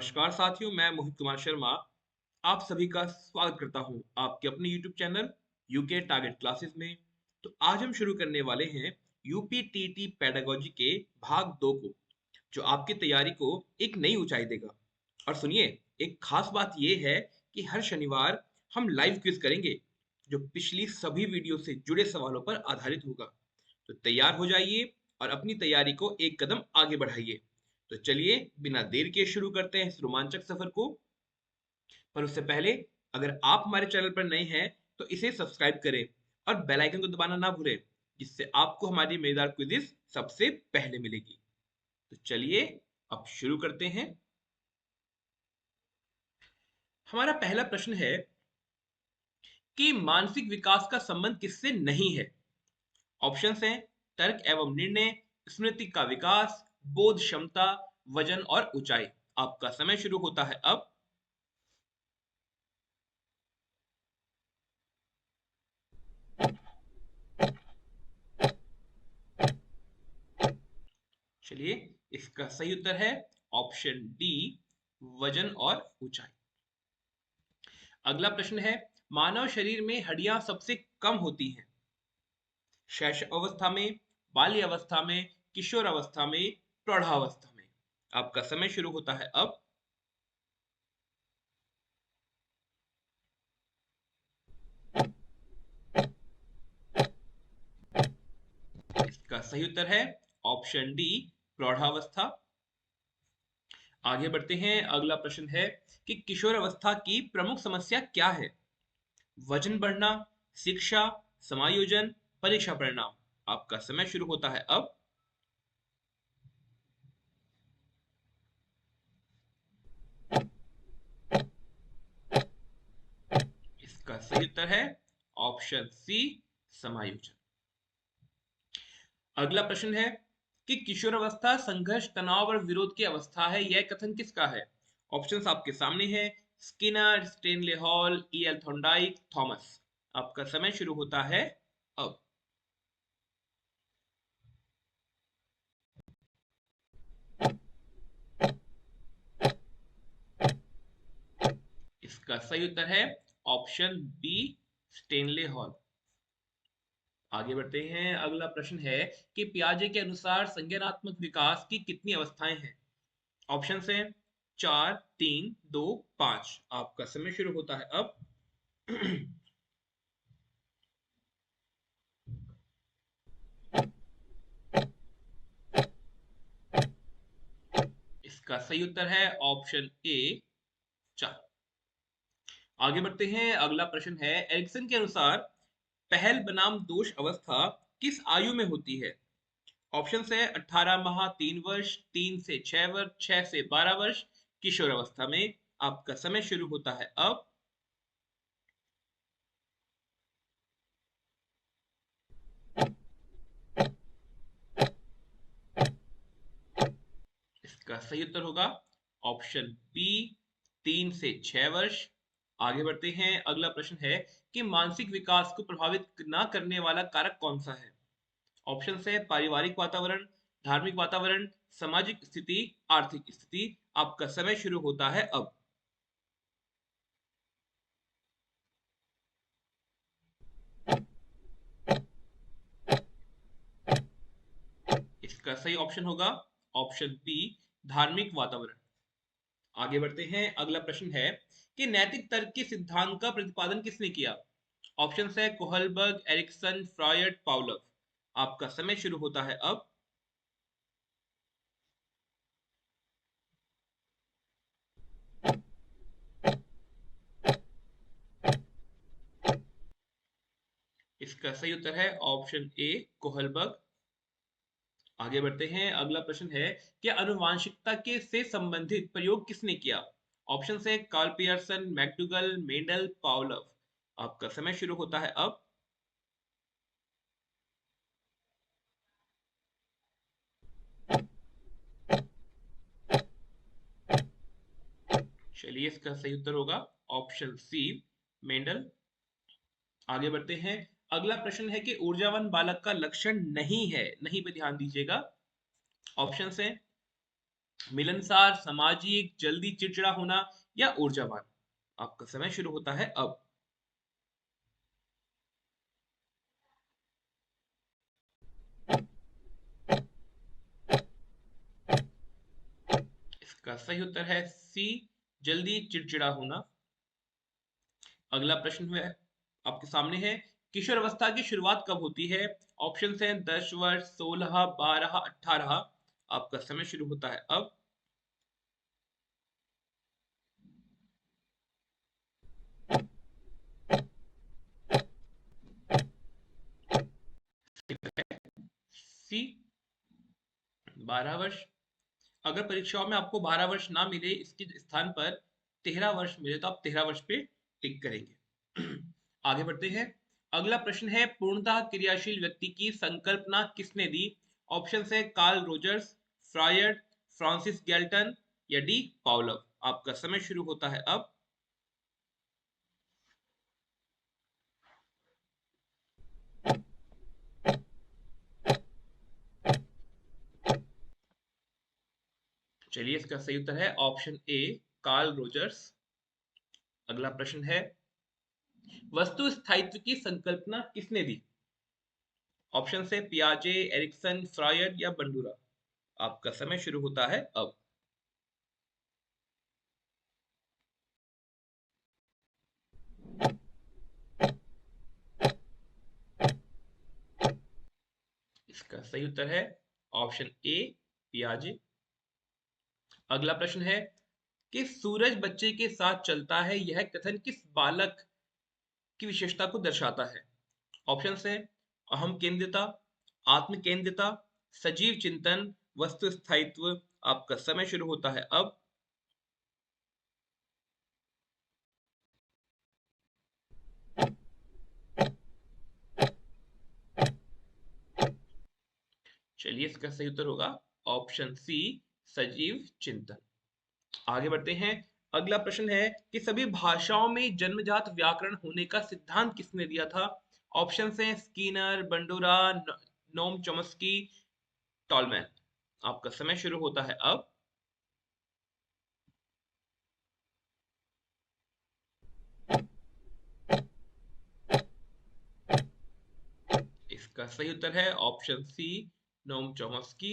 नमस्कार साथियों, मैं मोहित कुमार शर्मा आप सभी का स्वागत करता हूं आपके अपने YouTube channel UK target classes में। तो आज हम शुरू करने वाले हैं यूपीटीटी पेडागोजी के भाग 2 को, जो आपकी तैयारी को एक नई ऊंचाई देगा। और सुनिए, एक खास बात यह है कि हर शनिवार हम लाइव क्विज करेंगे, जो पिछली सभी वीडियो से जुड़े सवालों पर आधारित होगा। तो तैयार हो जाइए और अपनी तैयारी को एक कदम आगे बढ़ाइए। तो चलिए बिना देर के शुरू करते हैं इस रोमांचक सफर को। पर उससे पहले, अगर आप हमारे चैनल पर नए हैं तो इसे सब्सक्राइब करें और बेल आइकन को दबाना ना भूलें, जिससे आपको हमारी मजेदार क्विज़ सबसे पहले मिलेगी। तो चलिए अब शुरू करते हैं। हमारा पहला प्रश्न है कि मानसिक विकास का संबंध किससे नहीं है। ऑप्शंस हैं तर्क एवं निर्णय, स्मृति का विकास, बोध क्षमता, वजन और ऊंचाई। आपका समय शुरू होता है अब। चलिए, इसका सही उत्तर है ऑप्शन डी, वजन और ऊंचाई। अगला प्रश्न है, मानव शरीर में हड्डियां सबसे कम होती हैं। शैशव अवस्था में, बाल्य अवस्था में, किशोर अवस्था में, प्रौढ़ावस्था में। आपका समय शुरू होता है अब। इसका सही उत्तर है ऑप्शन डी, प्रौढ़ावस्था। आगे बढ़ते हैं। अगला प्रश्न है कि किशोर अवस्था की प्रमुख समस्या क्या है। वजन बढ़ना, शिक्षा, समायोजन, परीक्षा परिणाम। आपका समय शुरू होता है अब। इसका सही उत्तर है ऑप्शन सी, समायोजन। अगला प्रश्न है कि किशोर अवस्था संघर्ष, तनाव और विरोध की अवस्था है, यह कथन किसका है। ऑप्शंस आपके सामने है, Skinner, Stanley hall, E L Thorndike, Thomas. आपका समय शुरू होता है अब। इसका सही उत्तर है ऑप्शन बी, स्टेनले हॉल। आगे बढ़ते हैं। अगला प्रश्न है कि पियाजे के अनुसार संज्ञानात्मक विकास की कितनी अवस्थाएं हैं। ऑप्शन हैं 4, 3, 2, 5। आपका समय शुरू होता है अब। इसका सही उत्तर है ऑप्शन ए, 4। आगे बढ़ते हैं। अगला प्रश्न है, एरिक्सन के अनुसार पहल बनाम दोष अवस्था किस आयु में होती है। ऑप्शन है 18 माह, 3 वर्ष, 3 से 6 वर्ष, 6 से 12 वर्ष, किशोर अवस्था में। आपका समय शुरू होता है अब। इसका सही उत्तर होगा ऑप्शन बी, 3 से 6 वर्ष। आगे बढ़ते हैं। अगला प्रश्न है कि मानसिक विकास को प्रभावित न करने वाला कारक कौन सा है। ऑप्शन है पारिवारिक वातावरण, धार्मिक वातावरण, सामाजिक स्थिति, आर्थिक स्थिति। आपका समय शुरू होता है अब। इसका सही ऑप्शन होगा ऑप्शन बी, धार्मिक वातावरण। आगे बढ़ते हैं। अगला प्रश्न है कि नैतिक तर्क के सिद्धांत का प्रतिपादन किसने किया। ऑप्शन है कोहलबर्ग, एरिक्सन, फ्रॉयड, पाउलव। आपका समय शुरू होता है अब। इसका सही उत्तर है ऑप्शन ए, कोहलबर्ग। आगे बढ़ते हैं। अगला प्रश्न है कि आनुवांशिकता के से संबंधित प्रयोग किसने किया। ऑप्शन है कार्ल पियर्सन, मैक्डुगल, मेंडल, पाउलव। आपका समय शुरू होता है अब। चलिए, इसका सही उत्तर होगा ऑप्शन सी, मेंडल। आगे बढ़ते हैं। अगला प्रश्न है कि ऊर्जावान बालक का लक्षण नहीं है, नहीं पे ध्यान दीजिएगा। ऑप्शन है मिलनसार, सामाजिक, जल्दी चिड़चिड़ा होना या ऊर्जावान। आपका समय शुरू होता है अब। इसका सही उत्तर है सी, जल्दी चिड़चिड़ा होना। अगला प्रश्न है आपके सामने है, किशोरावस्था की शुरुआत कब होती है? ऑप्शन है 10 वर्ष, 16, 12, 18। आपका समय शुरू होता है अब। सी, 12 वर्ष। अगर परीक्षाओं में आपको 12 वर्ष ना मिले, इसके स्थान पर 13 वर्ष मिले, तो आप 13 वर्ष पे टिक करेंगे। आगे बढ़ते हैं। अगला प्रश्न है, पूर्णतः क्रियाशील व्यक्ति की संकल्पना किसने दी? ऑप्शन है Carl Rogers, Freud, Francis Galton या डी पावलव। आपका समय शुरू होता है अब। चलिए, इसका सही उत्तर है ऑप्शन ए, कार्ल रोजर्स। अगला प्रश्न है, वस्तु स्थायित्व की संकल्पना किसने दी? ऑप्शन से पियाजे, एरिक्सन, फ्रायड या बंडूरा। आपका समय शुरू होता है अब। इसका सही उत्तर है ऑप्शन ए, पियाजे। अगला प्रश्न है कि सूरज बच्चे के साथ चलता है, यह कथन किस बालक की विशेषता को दर्शाता है? ऑप्शन है अहम केंद्रिता, आत्म केंद्रिता, सजीव चिंतन, वस्तु स्थायित्व। आपका समय शुरू होता है अब। चलिए, इसका सही उत्तर होगा ऑप्शन सी, सजीव चिंतन। आगे बढ़ते हैं। अगला प्रश्न है कि सभी भाषाओं में जन्मजात व्याकरण होने का सिद्धांत किसने दिया था? ऑप्शन हैं Skinner, Bandura, Noam Chomsky, tall man. आपका समय शुरू होता है अब। इसका सही उत्तर है ऑप्शन सी, नोम चॉम्स्की।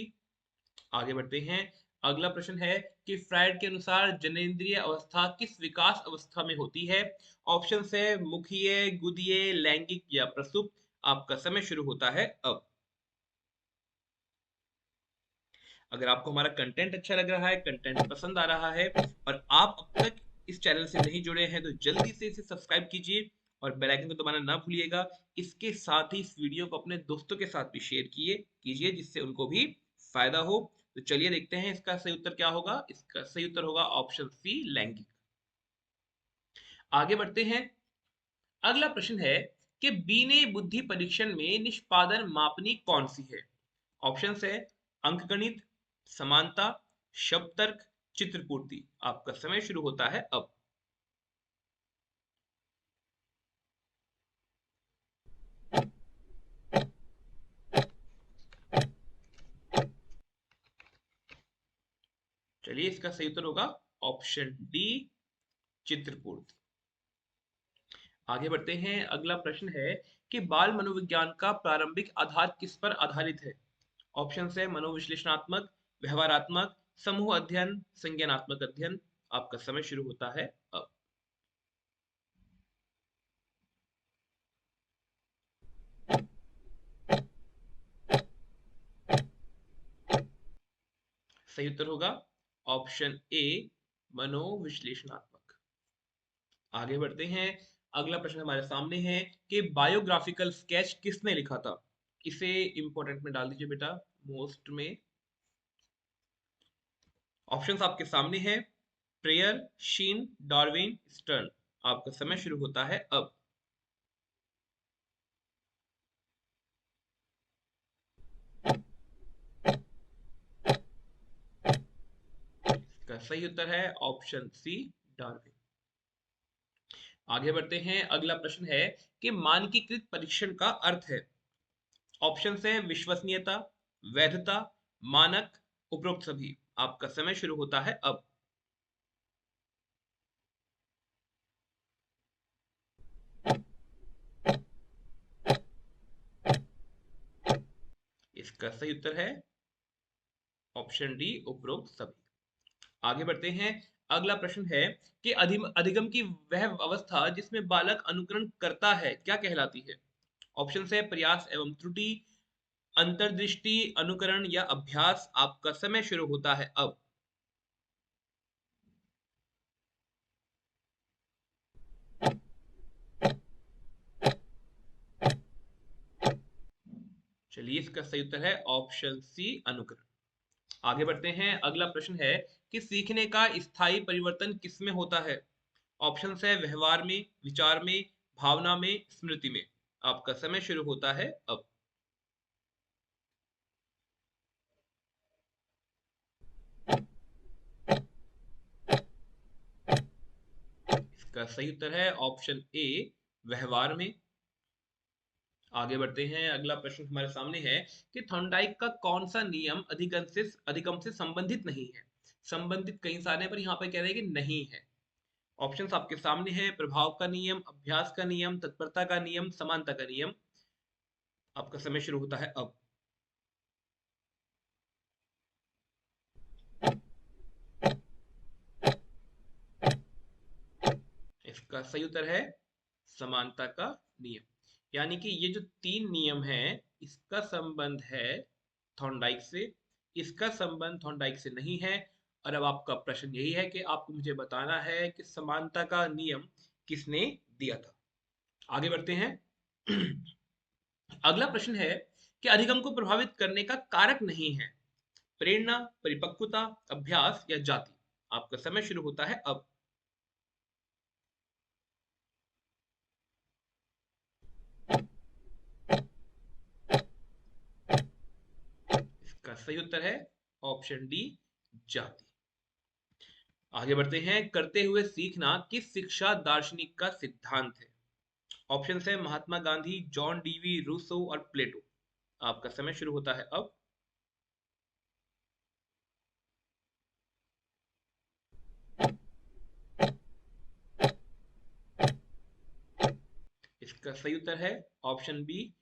आगे बढ़ते हैं। अगला प्रश्न है कि फ्रायड के अनुसार जनेंद्रिय अवस्था किस विकास अवस्था में होती है? ऑप्शन है मुखीय, गुदीय, लैंगिक या प्रसुप्त। आपका समय शुरू होता है अब। अगर आपको हमारा कंटेंट अच्छा लग रहा है, कंटेंट पसंद आ रहा है और आप अब तक इस चैनल से नहीं जुड़े हैं, तो जल्दी से इसे सब्सक्राइब कीजिए और बेल आइकन को दबाना ना भूलिएगा। इसके साथ ही इस वीडियो को अपने दोस्तों के साथ भी शेयर कीजिए, जिससे उनको भी फायदा हो। तो चलिए देखते हैं इसका सही उत्तर क्या होगा। इसका सही उत्तर होगा ऑप्शन सी, लैंगिक। आगे बढ़ते हैं। अगला प्रश्न है कि बीने बुद्धि परीक्षण में निष्पादन मापनी कौन सी है? ऑप्शन है अंकगणित, समानता, शब्द तर्क, चित्रपूर्ति। आपका समय शुरू होता है अब। चलिए, इसका सही उत्तर होगा ऑप्शन डी, चित्रपूर्ति। आगे बढ़ते हैं। अगला प्रश्न है कि बाल मनोविज्ञान का प्रारंभिक आधार किस पर आधारित है? ऑप्शन है मनोविश्लेषणात्मक, व्यवहारात्मक, समूह अध्ययन, संज्ञानात्मक अध्ययन। आपका समय शुरू होता है अब। सही उत्तर होगा ऑप्शन ए, मनोविश्लेषणात्मक। आगे बढ़ते हैं। अगला प्रश्न हमारे सामने है कि बायोग्राफिकल स्केच किसने लिखा था? इसे इंपॉर्टेंट में डाल दीजिए बेटा, मोस्ट में। ऑप्शंस आपके सामने हैं, प्रेयर, शीन, डार्विन, स्टर्न। आपका समय शुरू होता है अब। इसका सही उत्तर है ऑप्शन सी, डार्विन। आगे बढ़ते हैं। अगला प्रश्न है कि मानकीकृत परीक्षण का अर्थ है। ऑप्शन है विश्वसनीयता, वैधता, मानक, उपरोक्त सभी। आपका समय शुरू होता है अब। इसका सही उत्तर है ऑप्शन डी, उपरोक्त सभी। आगे बढ़ते हैं। अगला प्रश्न है कि अधिगम की वह अवस्था जिसमें बालक अनुकरण करता है क्या कहलाती है? ऑप्शन है प्रयास एवं त्रुटि, अंतर्दृष्टि, अनुकरण या अभ्यास। आपका समय शुरू होता है अब। चलिए, इसका सही उत्तर है ऑप्शन सी, अनुकरण। आगे बढ़ते हैं। अगला प्रश्न है कि सीखने का स्थायी परिवर्तन किसमें होता है? ऑप्शन है व्यवहार में, विचार में, भावना में, स्मृति में। आपका समय शुरू होता है अब। इसका सही उत्तर है ऑप्शन ए, व्यवहार में। आगे बढ़ते हैं। अगला प्रश्न हमारे सामने है कि थॉर्नडाइक का कौन सा नियम अधिगम से संबंधित नहीं है? संबंधित कई सारे हैं, पर यहाँ पर कह रहे हैं कि नहीं है। ऑप्शंस आपके सामने हैं। प्रभाव का नियम, अभ्यास का नियम, तत्परता का नियम, समानता का नियम। आपका समय शुरू होता है अब। इसका सही उत्तर है समानता का नियम। यानी कि ये जो तीन नियम हैं, इसका संबंध है थॉर्नडाइक से, इसका संबंध थॉर्नडाइक से नहीं है। और अब आपका प्रश्न यही है कि आपको मुझे बताना है कि समानता का नियम किसने दिया था। आगे बढ़ते हैं। अगला प्रश्न है कि अधिगम को प्रभावित करने का कारक नहीं है? प्रेरणा, परिपक्वता, अभ्यास या जाति। आपका समय शुरू होता है अब। इसका सही उत्तर है ऑप्शन डी, जाति। आगे बढ़ते हैं। करते हुए सीखना किस शिक्षा दार्शनिक का सिद्धांत है? ऑप्शन है Mahatma Gandhi, John Dewey, Rousseau और प्लेटो। आपका समय शुरू होता है अब। इसका सही उत्तर है ऑप्शन बी,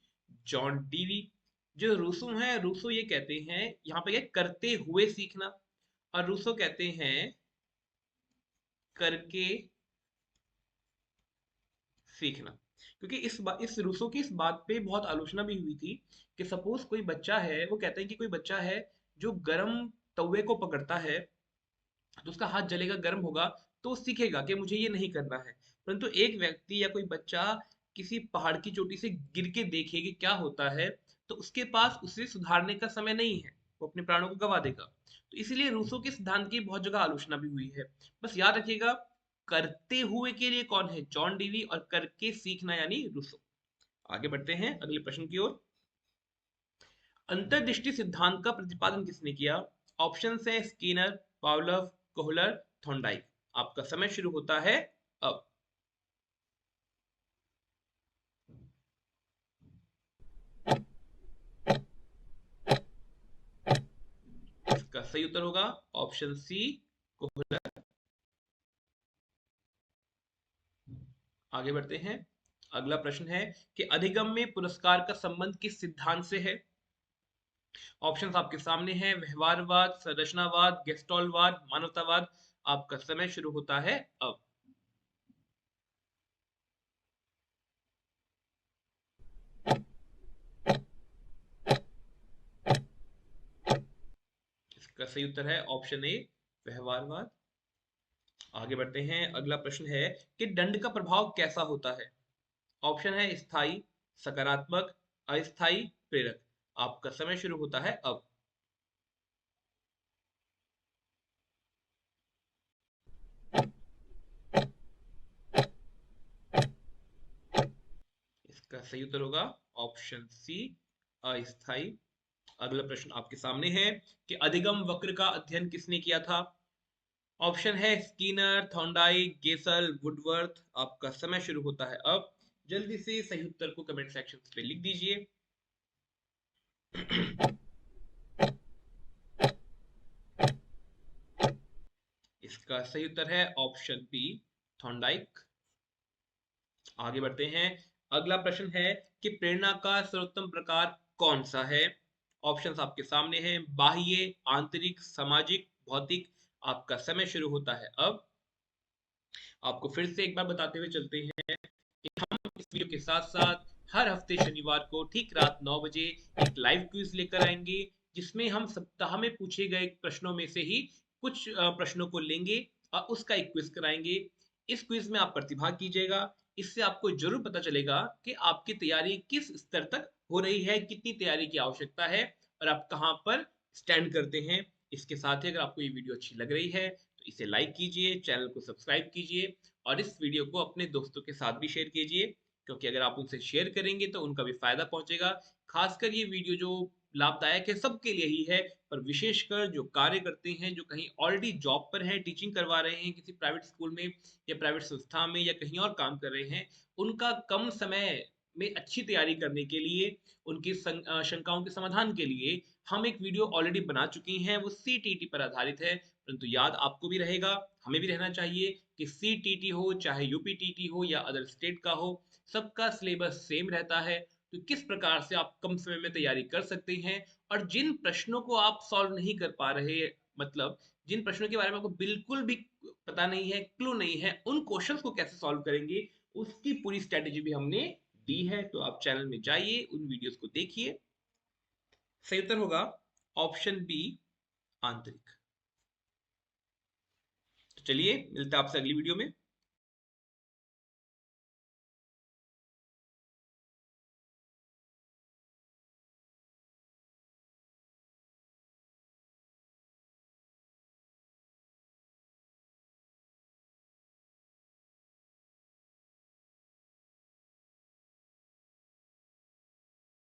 जॉन डीवी। जो रूसो है, रूसो ये कहते हैं यहाँ पे क्या, करते हुए सीखना। और रूसो कहते हैं करके सीखना। क्योंकि इस रूसो की इस बात पे बहुत आलोचना भी हुई थी कि सपोज कोई बच्चा है, वो कहते हैं कि कोई बच्चा है जो गर्म तवे को पकड़ता है, तो उसका हाथ जलेगा, गर्म होगा, तो वो सीखेगा कि मुझे ये नहीं करना है। परंतु एक व्यक्ति या कोई बच्चा किसी पहाड़ की चोटी से गिर के देखे कि क्या होता है, तो उसके पास उसे सुधारने का समय नहीं है, वो अपने प्राणों को गवा देगा। तो इसीलिए रूसो के सिद्धांत की बहुत जगह आलोचना भी हुई है। बस याद रखिएगा, करते हुए के लिए कौन है, जॉन डीवी, और करके सीखना यानी रूसो। आगे बढ़ते हैं अगले प्रश्न की ओर। अंतर्दृष्टि सिद्धांत का प्रतिपादन किसने किया? ऑप्शन है स्किनर, पावलव, कोहलर, थॉर्नडाइक। आपका समय शुरू होता है अब। इसका सही उत्तर होगा ऑप्शन सी, कोहलर। आगे बढ़ते हैं। अगला प्रश्न है कि अधिगम में पुरस्कार का संबंध किस सिद्धांत से है? ऑप्शंस आपके सामने हैं। व्यवहारवाद, संरचनावाद, गेस्टॉलवाद, मानवतावाद। आपका समय शुरू होता है अब। इसका सही उत्तर है ऑप्शन ए, व्यवहारवाद। आगे बढ़ते हैं। अगला प्रश्न है कि दंड का प्रभाव कैसा होता है? ऑप्शन है स्थायी, सकारात्मक, अस्थायी, प्रेरक। आपका समय शुरू होता है अब। इसका सही उत्तर होगा ऑप्शन सी, अस्थायी। अगला प्रश्न आपके सामने है कि अधिगम वक्र का अध्ययन किसने किया था? ऑप्शन है स्कीनर, थॉर्नडाइक, गेसल, वुडवर्थ। आपका समय शुरू होता है अब। जल्दी से सही उत्तर को कमेंट सेक्शन पे लिख दीजिए। इसका सही उत्तर है ऑप्शन बी, थॉर्नडाइक। आगे बढ़ते हैं। अगला प्रश्न है कि प्रेरणा का सर्वोत्तम प्रकार कौन सा है। ऑप्शंस आपके सामने हैं, बाह्य, आंतरिक, सामाजिक, भौतिक। आपका समय शुरू होता है अब। आपको फिर से एक बार बताते हुए चलते हैं कि हम इस वीडियो के साथ साथ हर हफ्ते शनिवार को ठीक रात 9 बजे एक लाइव क्विज लेकर आएंगे, जिसमें हम सप्ताह में पूछे गए प्रश्नों में से ही कुछ प्रश्नों को लेंगे और उसका एक क्विज कराएंगे। इस क्विज में आप प्रतिभाग कीजिएगा। इससे आपको जरूर पता चलेगा कि आपकी तैयारी किस स्तर तक हो रही है, कितनी तैयारी की आवश्यकता है और आप कहाँ पर स्टैंड करते हैं। इसके साथ ही अगर आपको ये वीडियो अच्छी लग रही है तो इसे लाइक कीजिए, चैनल को सब्सक्राइब कीजिए और इस वीडियो को अपने दोस्तों के साथ भी शेयर कीजिए, क्योंकि अगर आप उनसे शेयर करेंगे तो उनका भी फायदा पहुंचेगा। खासकर ये वीडियो जो लाभदायक है सबके लिए ही है, पर विशेषकर जो कार्य करते हैं, जो कहीं ऑलरेडी जॉब पर हैं, टीचिंग करवा रहे हैं किसी प्राइवेट स्कूल में या प्राइवेट संस्था में या कहीं और काम कर रहे हैं, उनका कम समय में अच्छी तैयारी करने के लिए, उनकी शंकाओं के समाधान के लिए हम एक वीडियो ऑलरेडी बना चुके हैं। वो सीटीटी पर आधारित है, परंतु याद आपको भी रहेगा, हमें भी रहना चाहिए कि सीटीटी हो चाहे यूपीटीटी हो या अदर स्टेट का हो, सबका सिलेबस सेम रहता है। तो किस प्रकार से आप कम समय में तैयारी कर सकते हैं और जिन प्रश्नों को आप सॉल्व नहीं कर पा रहे, मतलब जिन प्रश्नों के बारे में आपको बिल्कुल भी पता नहीं है, क्लू नहीं है, उन क्वेश्चंस को कैसे सॉल्व करेंगे, उसकी पूरी स्ट्रेटेजी भी हमने दी है। तो आप चैनल में जाइए, उन वीडियोस को देखिए। सही उत्तर होगा ऑप्शन बी, आंतरिक। तो चलिए मिलते हैं आपसे अगली वीडियो में।